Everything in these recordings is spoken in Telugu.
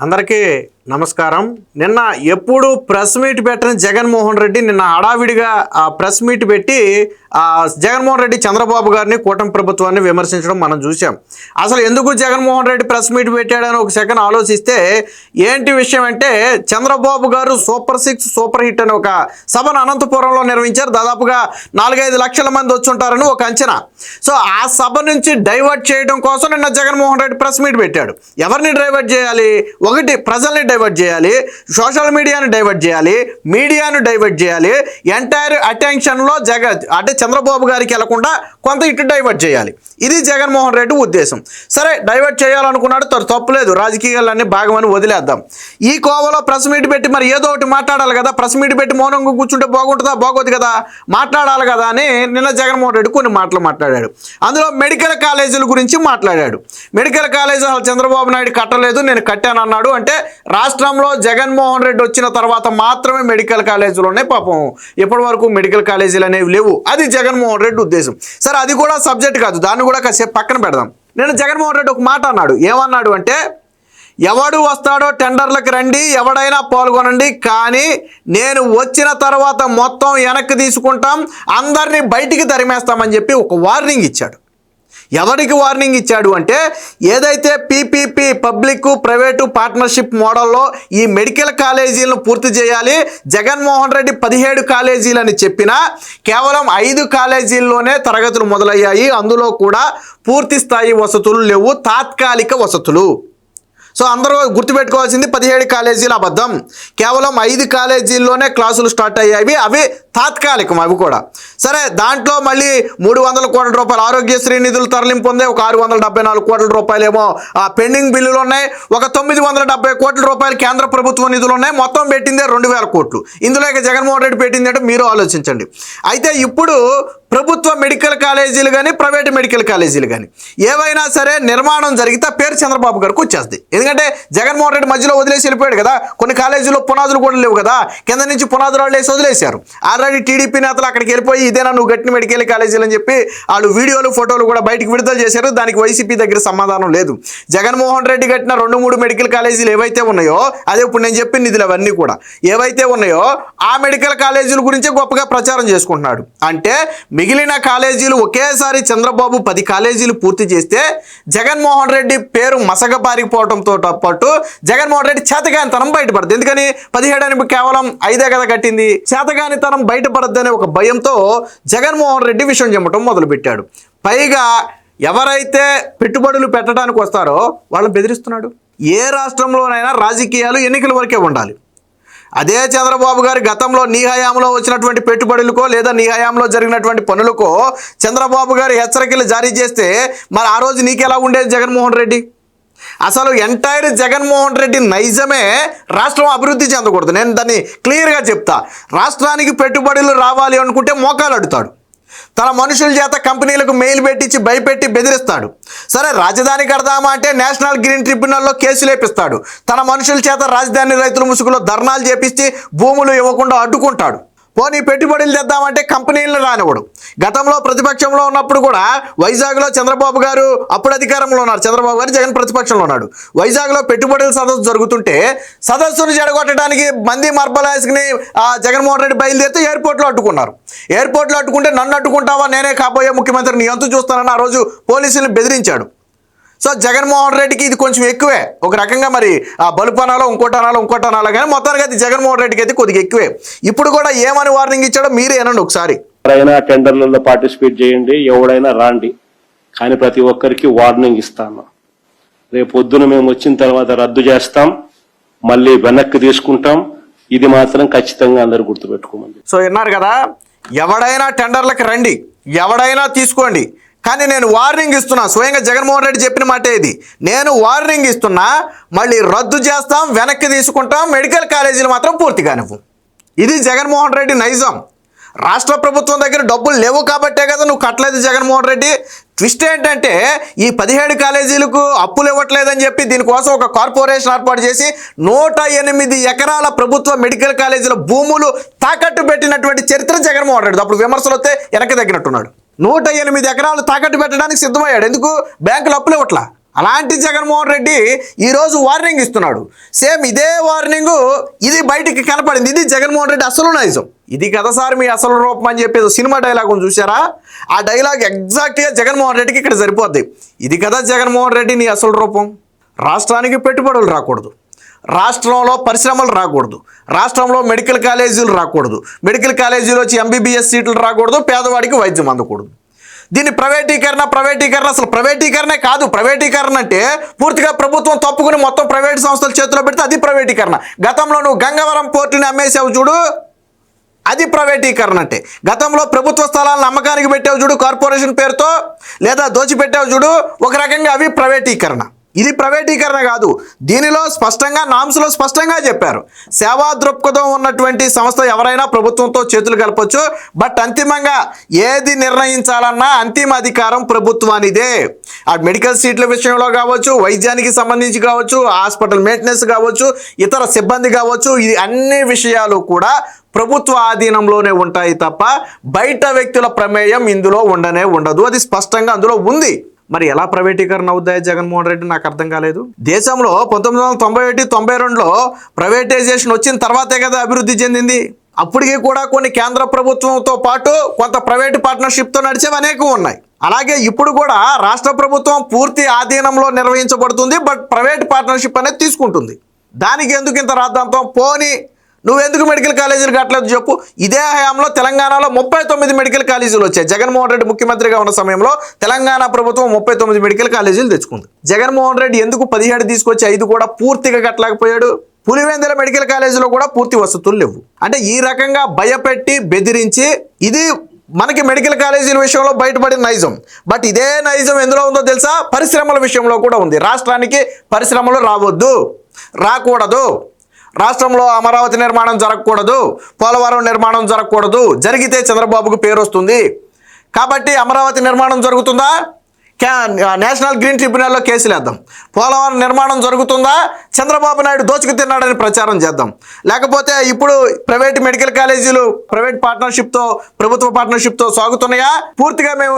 అందరికీ నమస్కారం. నిన్న ఎప్పుడు ప్రెస్ మీట్ పెట్టిన జగన్మోహన్ రెడ్డి నిన్న హడావిడిగా ఆ ప్రెస్ మీట్ పెట్టి జగన్మోహన్ రెడ్డి చంద్రబాబు గారిని కూటమి ప్రభుత్వాన్ని విమర్శించడం మనం చూసాం. అసలు ఎందుకు జగన్మోహన్ రెడ్డి ప్రెస్ మీట్ పెట్టాడని ఒక సెకండ్ ఆలోచిస్తే ఏంటి విషయం అంటే, చంద్రబాబు గారు సూపర్ 6 సూపర్ హిట్ అని ఒక సభను అనంతపురంలో నిర్వహించారు. దాదాపుగా 4-5 లక్షల మంది వచ్చుంటారని ఒక అంచనా. సో ఆ సభ నుంచి డైవర్ట్ చేయడం కోసం నిన్న జగన్మోహన్ రెడ్డి ప్రెస్ మీట్ పెట్టాడు. ఎవరిని డైవర్ట్ చేయాలి? ఒకటి, ప్రజల్ని డైవర్ట్ చేయాలి, సోషల్ మీడియాను డైవర్ట్ చేయాలి, మీడియాను డైవర్ట్ చేయాలి, ఎంటైర్ అటెన్షన్లో అంటే చంద్రబాబు గారికి వెళ్లకుండా కొంత ఇటు డైవర్ట్ చేయాలి. ఇది జగన్మోహన్ రెడ్డి ఉద్దేశం. సరే, డైవర్ట్ చేయాలనుకున్నాడు, తప్పులేదు, రాజకీయాలన్నీ భాగమని వదిలేద్దాం. ఈ కోవలో ప్రెస్ మీట్ పెట్టి మరి ఏదో ఒకటి మాట్లాడాలి కదా. ప్రెస్ మీట్ పెట్టి మౌనంగా కూర్చుంటే బాగుంటుందా? బాగోదు కదా, మాట్లాడాలి కదా అని నిన్న జగన్మోహన్ రెడ్డి కొన్ని మాటలు మాట్లాడాడు. అందులో మెడికల్ కాలేజీల గురించి మాట్లాడాడు. మెడికల్ కాలేజీ అసలు చంద్రబాబు నాయుడు కట్టలేదు, నేను కట్టానన్నాడు. అంటే రాష్ట్రంలో జగన్మోహన్ రెడ్డి వచ్చిన తర్వాత మాత్రమే మెడికల్ కాలేజీలు ఉన్నాయి. పాపం ఇప్పటి వరకు మెడికల్ కాలేజీలు అనేవి లేవు. అది జగన్మోహన్ రెడ్డి ఉద్దేశం. సరే, అది కూడా సబ్జెక్ట్ కాదు, దాన్ని కూడా కాసేపు పక్కన పెడదాం. నేను జగన్మోహన్ రెడ్డి ఒక మాట అన్నాడు. ఏమన్నాడు అంటే, ఎవడు వస్తాడో టెండర్లకు రండి, ఎవడైనా పాల్గొనండి, కానీ నేను వచ్చిన తర్వాత మొత్తం వెనక్కి తీసుకుంటాం, అందరినీ బయటికి తరిమేస్తామని చెప్పి ఒక వార్నింగ్ ఇచ్చాడు. ఎవరికి వార్నింగ్ ఇచ్చాడు అంటే, ఏదైతే పీపీపీ పబ్లిక్ ప్రైవేటు పార్ట్నర్షిప్ మోడల్లో ఈ మెడికల్ కాలేజీలను పూర్తి చేయాలి, జగన్మోహన్ రెడ్డి 17 కాలేజీలని చెప్పినా కేవలం 5 కాలేజీల్లోనే తరగతులు మొదలయ్యాయి. అందులో కూడా పూర్తి స్థాయి వసతులు లేవు, తాత్కాలిక వసతులు. సో అందరూ గుర్తుపెట్టుకోవాల్సింది, 17 కాలేజీలు అబద్ధం. కేవలం 5 కాలేజీల్లోనే క్లాసులు స్టార్ట్ అయ్యాయి, అవి తాత్కాలికం. అవి కూడా సరే, దాంట్లో మళ్ళీ 300 కోట్ల రూపాయలు ఆరోగ్యశ్రీ నిధులు తరలింపు ఉంది, ఒక 674 కోట్ల రూపాయలు ఏమో పెండింగ్ బిల్లులు ఉన్నాయి, ఒక 970 కోట్ల రూపాయలు కేంద్ర ప్రభుత్వ నిధులు ఉన్నాయి. మొత్తం పెట్టిందే 2000 కోట్లు. ఇందులో ఇక జగన్మోహన్ రెడ్డి పెట్టిందంటే మీరు ఆలోచించండి. అయితే ఇప్పుడు ప్రభుత్వ మెడికల్ కాలేజీలు కానీ ప్రైవేట్ మెడికల్ కాలేజీలు కానీ ఏవైనా సరే నిర్మాణం జరిగితే పేరు చంద్రబాబు గారికి వచ్చేస్తుంది. ఎందుకంటే జగన్మోహన్ రెడ్డి మధ్యలో వదిలేసి వెళ్ళిపోయాడు కదా. కొన్ని కాలేజీలో పునాదులు కూడా లేవు కదా, కింద నుంచి పునాదులు వేసి వదిలేశారు. ఆల్రెడీ టీడీపీ నేతలు అక్కడికి వెళ్ళిపోయి ఇదేనా నువ్వు గట్టిన మెడికల్ కాలేజీలు అని చెప్పి వాళ్ళు వీడియోలు ఫోటోలు కూడా బయటకు విడుదల చేశారు. దానికి వైసీపీ దగ్గర సమాధానం లేదు. జగన్మోహన్ రెడ్డి కట్టిన 2-3 మెడికల్ కాలేజీలు ఏవైతే ఉన్నాయో, అదే ఇప్పుడు నేను చెప్పిన నిధులు అవన్నీ కూడా ఏవైతే ఉన్నాయో ఆ మెడికల్ కాలేజీల గురించే గొప్పగా ప్రచారం చేసుకుంటున్నాడు. అంటే మిగిలిన కాలేజీలు ఒకేసారి చంద్రబాబు 10 కాలేజీలు పూర్తి చేస్తే జగన్మోహన్ రెడ్డి పేరు మసగబారిపోవడంతో పాటు జగన్మోహన్ రెడ్డి చేతగానితనం బయటపడుతుంది. ఎందుకని 17 అని కేవలం 5 కదా కట్టింది, చేతగానితనం బయటపడద్దనే ఒక భయంతో జగన్మోహన్ రెడ్డి విషయం చెప్పడం మొదలుపెట్టాడు. పైగా ఎవరైతే పెట్టుబడులు పెట్టడానికి వస్తారో వాళ్ళని బెదిరిస్తున్నాడు. ఏ రాష్ట్రంలోనైనా రాజకీయాలు ఎన్నికల వరకే ఉండాలి. అదే చంద్రబాబు గారి గతంలో నీ హయాంలో వచ్చినటువంటి పెట్టుబడులకో లేదా నీ హయాంలో జరిగినటువంటి పనులకో చంద్రబాబు గారు హెచ్చరికలు జారీ చేస్తే మరి ఆ రోజు నీకెలా ఉండేది జగన్మోహన్ రెడ్డి? అసలు ఎంటైర్ జగన్మోహన్ రెడ్డి నైజమే రాష్ట్రం అభివృద్ధి చెందకూడదు. నేను దాన్ని క్లియర్గా చెప్తా. రాష్ట్రానికి పెట్టుబడులు రావాలి అనుకుంటే మోకాలు అడుగుతాడు. తన మనుషుల చేత కంపెనీలకు మెయిల్ పెట్టించి భయపెట్టి బెదిరిస్తాడు. సరే, రాజధాని కడదామా అంటే నేషనల్ గ్రీన్ ట్రిబ్యునల్లో కేసులు వేపిస్తాడు. తన మనుషుల చేత రాజధాని రైతుల ముసుగులో ధర్నాలు చేపించి భూములు ఇవ్వకుండా అడ్డుకుంటాడు. పోనీ పెట్టుబడులు తెద్దామంటే కంపెనీలను రానివ్వడు. గతంలో ప్రతిపక్షంలో ఉన్నప్పుడు కూడా వైజాగ్లో చంద్రబాబు గారు అప్పుడు అధికారంలో ఉన్నారు, చంద్రబాబు గారు జగన్ ప్రతిపక్షంలో ఉన్నాడు. వైజాగ్లో పెట్టుబడుల సదస్సు జరుగుతుంటే సదస్సును చెడగొట్టడానికి మంది మర్బలాస్ని జగన్మోహన్ రెడ్డి బయలుదేరితే ఎయిర్పోర్ట్లో అడ్డుకున్నారు. ఎయిర్పోర్ట్లో అడ్డుకుంటే నన్ను అడ్డుకుంటావా, నేనే కాబోయే ముఖ్యమంత్రి, నీ అంతు చూస్తానని ఆ రోజు పోలీసులను బెదిరించాడు. సో జగన్మోహన్ రెడ్డికి ఇది కొంచెం ఎక్కువే ఒక రకంగా. మరి ఆ బలుపనాలో ఇంకోటనాలో కానీ మొత్తానికి అయితే జగన్మోహన్ రెడ్డికి అయితే కొద్దిగా ఎక్కువే. ఇప్పుడు కూడా ఏమని వార్నింగ్ ఇచ్చాడో మీరే అనండి ఒకసారి. ఎవరైనా టెండర్లలో పార్టిసిపేట్ చేయండి, ఎవడైనా రాండి, కానీ ప్రతి ఒక్కరికి వార్నింగ్ ఇస్తాను. రేపు పొద్దున మేము వచ్చిన తర్వాత రద్దు చేస్తాం, మళ్ళీ వెనక్కి తీసుకుంటాం. ఇది మాత్రం ఖచ్చితంగా అందరూ గుర్తుపెట్టుకోమండి. సో విన్నారు కదా, ఎవడైనా టెండర్లకు రండి, ఎవడైనా తీసుకోండి, కానీ నేను వార్నింగ్ ఇస్తున్నా. స్వయంగా జగన్మోహన్ రెడ్డి చెప్పిన మాట ఇది. నేను వార్నింగ్ ఇస్తున్నా, మళ్ళీ రద్దు చేస్తాం, వెనక్కి తీసుకుంటాం, మెడికల్ కాలేజీలు మాత్రం పూర్తి కానివ్వు. ఇది జగన్మోహన్ రెడ్డి నైజం. రాష్ట్ర ప్రభుత్వం దగ్గర డబ్బులు లేవు కాబట్టే కదా నువ్వు కట్టలేదు జగన్మోహన్ రెడ్డి. ట్విస్ట్ ఏంటంటే, ఈ 17 కాలేజీలకు అప్పులు ఇవ్వట్లేదని చెప్పి దీనికోసం ఒక కార్పొరేషన్ ఏర్పాటు చేసి 108 ఎకరాల ప్రభుత్వ మెడికల్ కాలేజీల భూములు తాకట్టు పెట్టినటువంటి చరిత్ర జగన్మోహన్ రెడ్డి. అప్పుడు విమర్శలు వస్తే వెనక్కి తగ్గినట్టున్నాడు. 108 ఎకరాలు తాకట్టు పెట్టడానికి సిద్ధమయ్యాడు. ఎందుకు? బ్యాంకులు అప్పులు ఇవ్వట్లా. అలాంటి జగన్మోహన్ రెడ్డి ఈరోజు వార్నింగ్ ఇస్తున్నాడు. సేమ్ ఇదే వార్నింగ్ ఇది బయటికి కనపడింది. ఇది జగన్మోహన్ రెడ్డి అసలు నైజం. ఇది కదా సార్ మీ అసలు రూపం అని చెప్పేది సినిమా డైలాగ్ చూసారా? ఆ డైలాగ్ ఎగ్జాక్ట్గా జగన్మోహన్ రెడ్డికి ఇక్కడ సరిపోద్ది. ఇది కదా జగన్మోహన్ రెడ్డి నీ అసలు రూపం. రాష్ట్రానికి పెట్టుబడులు రాకూడదు, రాష్ట్రంలో పరిశ్రమలు రాకూడదు, రాష్ట్రంలో మెడికల్ కాలేజీలు రాకూడదు, మెడికల్ కాలేజీలో వచ్చి MBBS సీట్లు రాకూడదు, పేదవాడికి వైద్యం అందకూడదు. దీన్ని ప్రైవేటీకరణ అసలు ప్రైవేటీకరణే కాదు. ప్రైవేటీకరణ అంటే పూర్తిగా ప్రభుత్వం తప్పుకుని మొత్తం ప్రైవేట్ సంస్థల చేతిలో పెడితే అది ప్రైవేటీకరణ. గతంలో నువ్వు గంగవరం పోర్టుని అమ్మేసావు చూడు, అది ప్రైవేటీకరణ అంటే. గతంలో ప్రభుత్వ స్థలాలను అమ్మకానికి పెట్టావు చూడు కార్పొరేషన్ పేరుతో, లేదా దోచిపెట్టావు చూడు, ఒక రకంగా అవి ప్రైవేటీకరణ. ఇది ప్రైవేటీకరణ కాదు. దీనిలో స్పష్టంగా నామ్స్లో స్పష్టంగా చెప్పారు, సేవా దృక్పథం ఉన్నటువంటి సంస్థ ఎవరైనా ప్రభుత్వంతో చేతులు కలపొచ్చు, బట్ అంతిమంగా ఏది నిర్ణయించాలన్నా అంతిమ అధికారం ప్రభుత్వానిదే. ఆ మెడికల్ సీట్ల విషయంలో కావచ్చు, వైద్యానికి సంబంధించి కావచ్చు, హాస్పిటల్ మెయింటెనెన్స్ కావచ్చు, ఇతర సిబ్బంది కావచ్చు, ఇది అన్ని విషయాలు కూడా ప్రభుత్వ ఆధీనంలోనే ఉంటాయి తప్ప బయట వ్యక్తుల ప్రమేయం ఇందులో ఉండదు. అది స్పష్టంగా అందులో ఉంది. మరి ఎలా ప్రైవేటీకరణ అవుతాయి జగన్మోహన్ రెడ్డి నాకు అర్థం కాలేదు. దేశంలో 1991-92లో ప్రైవేటైజేషన్ వచ్చిన తర్వాతే కదా అభివృద్ధి చెందింది. అప్పటికి కూడా కొన్ని కేంద్ర ప్రభుత్వంతో పాటు కొంత ప్రైవేట్ పార్ట్నర్షిప్తో నడిచేవి అనేకం ఉన్నాయి. అలాగే ఇప్పుడు కూడా రాష్ట్ర ప్రభుత్వం పూర్తి ఆధీనంలో నిర్వహించబడుతుంది, బట్ ప్రైవేట్ పార్ట్నర్షిప్ అనేది తీసుకుంటుంది. దానికి ఎందుకు ఇంత రాద్ధాంతం? పోనీ నువ్వెందుకు మెడికల్ కాలేజీలు కట్టలేదు చెప్పు. ఇదే హయాంలో తెలంగాణలో 39 మెడికల్ కాలేజీలు వచ్చాయి. జగన్మోహన్ రెడ్డి ముఖ్యమంత్రిగా ఉన్న సమయంలో తెలంగాణ ప్రభుత్వం 39 మెడికల్ కాలేజీలు తెచ్చుకుంది. జగన్మోహన్ రెడ్డి ఎందుకు 17 తీసుకొచ్చి 5 కూడా పూర్తిగా కట్టలేకపోయాడు? పులివెందుల మెడికల్ కాలేజీలో కూడా పూర్తి వసతులు లేవు. అంటే ఈ రకంగా భయపెట్టి బెదిరించి ఇది మనకి మెడికల్ కాలేజీల విషయంలో బయటపడిన నైజం. బట్ ఇదే నైజం ఎందులో ఉందో తెలుసా? పరిశ్రమల విషయంలో కూడా ఉంది. రాష్ట్రానికి పరిశ్రమలు రాకూడదు, రాష్ట్రంలో అమరావతి నిర్మాణం జరగకూడదు, పోలవరం నిర్మాణం జరగకూడదు, జరిగితే చంద్రబాబుకు పేరు వస్తుంది. కాబట్టి అమరావతి నిర్మాణం జరుగుతుందా? నేషనల్ గ్రీన్ ట్రిబ్యునల్లో కేసులు వేద్దాం. పోలవరం నిర్మాణం జరుగుతుందా? చంద్రబాబు నాయుడు దోచుకు తిన్నాడని ప్రచారం చేద్దాం. లేకపోతే ఇప్పుడు ప్రైవేట్ మెడికల్ కాలేజీలు ప్రైవేట్ పార్ట్నర్షిప్తో ప్రభుత్వ పార్ట్నర్షిప్తో సాగుతున్నాయా? పూర్తిగా మేము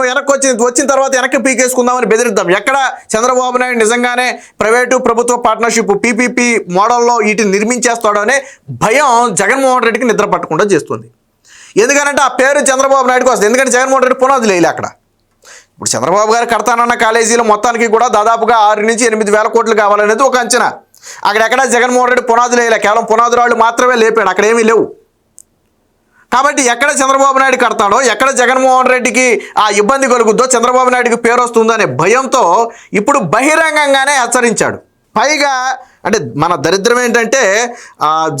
వచ్చిన తర్వాత వెనక్కి పీకేసుకుందామని బెదిరిద్దాం. ఎక్కడ చంద్రబాబు నాయుడు నిజంగానే ప్రైవేటు ప్రభుత్వ పార్ట్నర్షిప్ PPP మోడల్లో వీటిని నిర్మించేస్తాడో అనే భయం జగన్మోహన్ రెడ్డికి నిద్ర పట్టకుండా చేస్తుంది. ఎందుకంటే ఆ పేరు చంద్రబాబు నాయుడుకి వస్తుంది. ఎందుకంటే జగన్మోహన్ రెడ్డి పునాదులు వేయలే అక్కడ. ఇప్పుడు చంద్రబాబు గారు కడతానన్న కాలేజీలు మొత్తానికి కూడా దాదాపుగా 6 నుంచి 8 వేల కోట్లు కావాలనేది ఒక అంచనా. అక్కడెక్కడ జగన్మోహన్ రెడ్డి పునాదులు వేయలే, కేవలం పునాదురాళ్ళు మాత్రమే లేపాడు, అక్కడ ఏమీ లేవు. కాబట్టి ఎక్కడ చంద్రబాబు నాయుడు కడతాడో, ఎక్కడ జగన్మోహన్ రెడ్డికి ఆ ఇబ్బంది కలుగుద్దో, చంద్రబాబు నాయుడికి పేరు వస్తుందో అనే భయంతో ఇప్పుడు బహిరంగంగానే హెచ్చరించాడు. పైగా అంటే మన దరిద్రం ఏంటంటే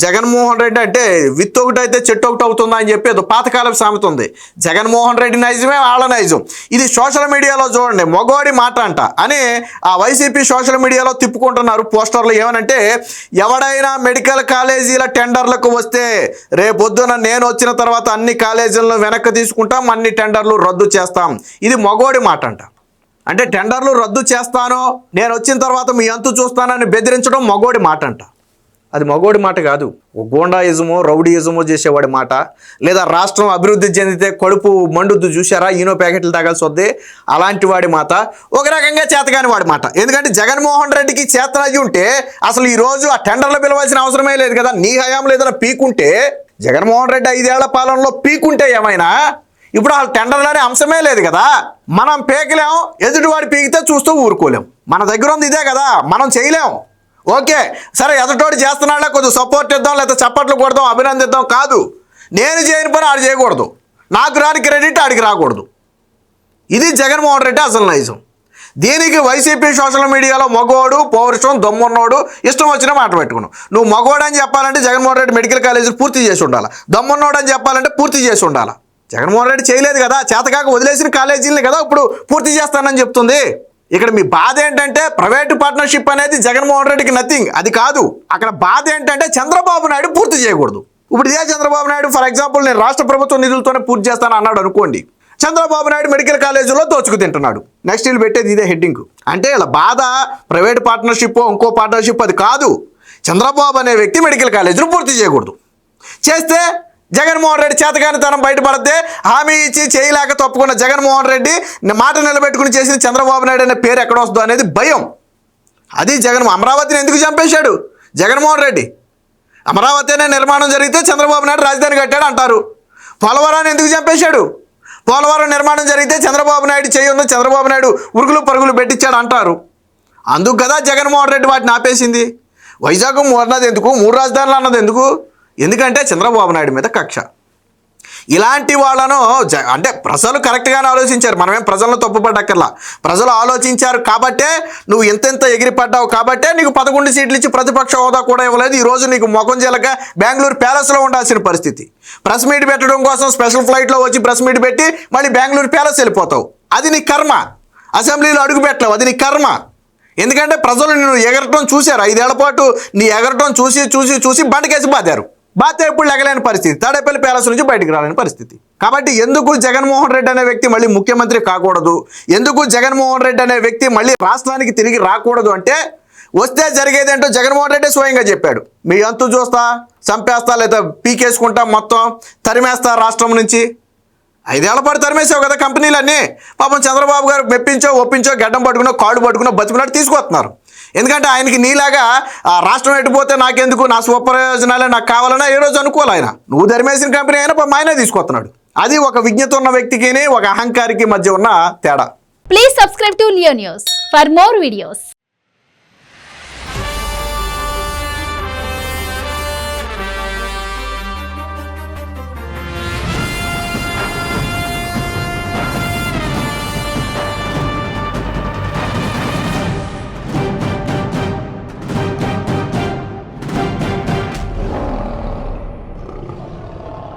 జగన్మోహన్ రెడ్డి అంటే విత్ ఒకటి అయితే చెట్టు ఒకటి అవుతుందా అని చెప్పి పాతకాలం సామెత ఉంది. జగన్మోహన్ రెడ్డి నైజమే వాళ్ళ నైజం. ఇది సోషల్ మీడియాలో చూడండి, మగోడి మాట అంట అని ఆ వైసీపీ సోషల్ మీడియాలో తిప్పుకుంటున్నారు పోస్టర్లు. ఏమనంటే ఎవడైనా మెడికల్ కాలేజీల టెండర్లకు వస్తే రేపొద్దున నేను వచ్చిన తర్వాత అన్ని కాలేజీలను వెనక్కి తీసుకుంటాం, అన్ని టెండర్లు రద్దు చేస్తాం. ఇది మగోడి మాట అంట. అంటే టెండర్లు రద్దు చేస్తాను, నేను వచ్చిన తర్వాత మీ అంతు చూస్తానని బెదిరించడం మగోడి మాట అంట. అది మగోడి మాట కాదు, గోండాయిజమో రౌడీయిజమో చేసేవాడి మాట. లేదా రాష్ట్రం అభివృద్ధి చెందితే కడుపు మండుద్దు చూసారా, ఈనో ప్యాకెట్లు తాగాల్సి వద్దే, అలాంటి వాడి మాట. ఒక రకంగా చేతగాని వాడి మాట. ఎందుకంటే జగన్మోహన్ రెడ్డికి చేతనయ్యి ఉంటే అసలు ఈరోజు ఆ టెండర్లు పిలవాల్సిన అవసరమే లేదు కదా. నీ హయాంలో ఏదైనా పీకుంటే, జగన్మోహన్ రెడ్డి 5 ఏళ్ల పాలనలో పీకుంటే ఏమైనా, ఇప్పుడు ఆ టెండర్లనే అంశమే లేదు కదా. మనం పీకలేం, ఎదుటివాడు పీకితే చూస్తూ ఊరుకోలేం. మన దగ్గర ఉంది ఇదే కదా, మనం చేయలేం. ఓకే సరే, ఎదుటోడు చేస్తున్నాడే కొద్దిగా సపోర్ట్ ఇద్దాం, లేదా చప్పట్లు కొడదాం, అభినందిద్దాం. కాదు, నేను చేయని పని ఆడు చేయకూడదు, నాకు రాని క్రెడిట్ ఆడికి రాకూడదు. ఇది జగన్మోహన్ రెడ్డి అసలు నైజం. దీనికి వైసీపీ సోషల్ మీడియాలో మగోడు, పౌరుషం, దమ్మున్నోడు ఇష్టం వచ్చిన మాట పెట్టుకున్నావు. నువ్వు మగోడు అని చెప్పాలంటే జగన్మోహన్ రెడ్డి మెడికల్ కాలేజీలు పూర్తి చేసి ఉండాలి, దమ్మున్నోడు అని చెప్పాలంటే పూర్తి చేసి ఉండాలి. జగన్మోహన్ రెడ్డి చేయలేదు కదా, చేతకాక వదిలేసిన కాలేజీలని కదా ఇప్పుడు పూర్తి చేస్తానని చెప్తుంది. ఇక్కడ మీ బాధ ఏంటంటే ప్రైవేటు పార్ట్నర్షిప్ అనేది జగన్మోహన్ రెడ్డికి నథింగ్, అది కాదు. అక్కడ బాధ ఏంటంటే చంద్రబాబు నాయుడు పూర్తి చేయకూడదు. ఇప్పుడు ఇదే చంద్రబాబు నాయుడు ఫర్ ఎగ్జాంపుల్ నేను రాష్ట్ర ప్రభుత్వ నిధులతోనే పూర్తి చేస్తాను అన్నాడు అనుకోండి, చంద్రబాబు నాయుడు మెడికల్ కాలేజీలో దోచుకు తింటున్నాడు. నెక్స్ట్ వీళ్ళు పెట్టేది ఇదే హెడ్డింగ్. అంటే ఇలా బాధ ప్రైవేట్ పార్ట్నర్షిప్ ఇంకో పార్ట్నర్షిప్ అది కాదు. చంద్రబాబు అనే వ్యక్తి మెడికల్ కాలేజీలు పూర్తి చేయకూడదు. చేస్తే జగన్మోహన్ రెడ్డి చేతకానితనం బయటపడితే హామీ ఇచ్చి చేయలేక తప్పుకున్న జగన్మోహన్ రెడ్డి మాట నిలబెట్టుకుని చేసిన చంద్రబాబు నాయుడు అనే పేరు ఎక్కడ వస్తుందో అనేది భయం. అది జగన్ అమరావతిని ఎందుకు చంపేశాడు జగన్మోహన్ రెడ్డి? అమరావతి అనే నిర్మాణం జరిగితే చంద్రబాబు నాయుడు రాజధాని కట్టాడు అంటారు. పోలవరాన్ని ఎందుకు చంపేశాడు? పోలవరం నిర్మాణం జరిగితే చంద్రబాబు నాయుడు చేయుందో చంద్రబాబు నాయుడు ఉరుగులు పరుగులు పెట్టించాడు అంటారు. అందుకు కదా జగన్మోహన్ రెడ్డి వాటిని ఆపేసింది. వైజాగ్ అన్నది ఎందుకు, 3 రాజధానులు అన్నది ఎందుకు? ఎందుకంటే చంద్రబాబు నాయుడు మీద కక్ష. ఇలాంటి వాళ్ళను అంటే ప్రజలు కరెక్ట్గానే ఆలోచించారు. మనమేం ప్రజలను తప్పుపడ్డక్కర్లా. ప్రజలు ఆలోచించారు కాబట్టే నువ్వు ఎంతెంత ఎగిరిపడ్డావు కాబట్టే నీకు 11 సీట్లు ఇచ్చి ప్రతిపక్ష హోదా కూడా ఇవ్వలేదు. ఈరోజు నీకు మొఖం జలక బెంగళూరు ప్యాలెస్లో ఉండాల్సిన పరిస్థితి. ప్రెస్ మీట్ పెట్టడం కోసం స్పెషల్ ఫ్లైట్లో వచ్చి ప్రెస్ మీట్ పెట్టి మళ్ళీ బెంగళూరు ప్యాలెస్ వెళ్ళిపోతావు. అది నీ కర్మ. అసెంబ్లీలో అడుగు పెట్టలేవు, అది నీ కర్మ. ఎందుకంటే ప్రజలు నిన్ను ఎగరటం చూశారు. 5 ఏళ్ల పాటు నీ ఎగరటం చూసి బండకేసి బాధారు. బాధ్యత ఎప్పుడు లెగలేని పరిస్థితి, తాడేపల్లి ప్యాలెస్ నుంచి బయటికి రాలేని పరిస్థితి. కాబట్టి ఎందుకు జగన్మోహన్ రెడ్డి అనే వ్యక్తి మళ్ళీ ముఖ్యమంత్రి కాకూడదు, ఎందుకు జగన్మోహన్ రెడ్డి అనే వ్యక్తి మళ్ళీ రాష్ట్రానికి తిరిగి రాకూడదు అంటే వస్తే జరిగేదేంటో జగన్మోహన్ రెడ్డి స్వయంగా చెప్పాడు. మీ అంతు చూస్తా, చంపేస్తా, లేదా పీకేసుకుంటా, మొత్తం తరిమేస్తా రాష్ట్రం నుంచి. 5 ఏళ్ల పాటు తరిమేసావు కదా కంపెనీలన్నీ. పాపం చంద్రబాబు గారు మెప్పించో ఒప్పించో గడ్డం పట్టుకున్నో కాళ్ళు పట్టుకున్నో బతికినట్టు తీసుకొస్తున్నారు. ఎందుకంటే ఆయనకి నీలాగా రాష్ట్రం ఎట్టుపోతే నాకెందుకు, నా స్వప్రయోజనాలే నాకు కావాలన్నా ఏ రోజు అనుకోవాలి. ఆయన నువ్వు ధర్మేసిన కంపెనీ అయినా ఆయనే తీసుకొస్తున్నాడు. అది ఒక విజ్ఞత ఉన్న వ్యక్తికి ఒక అహంకారికి మధ్య ఉన్న తేడా. Please subscribe to Leo news for more videos.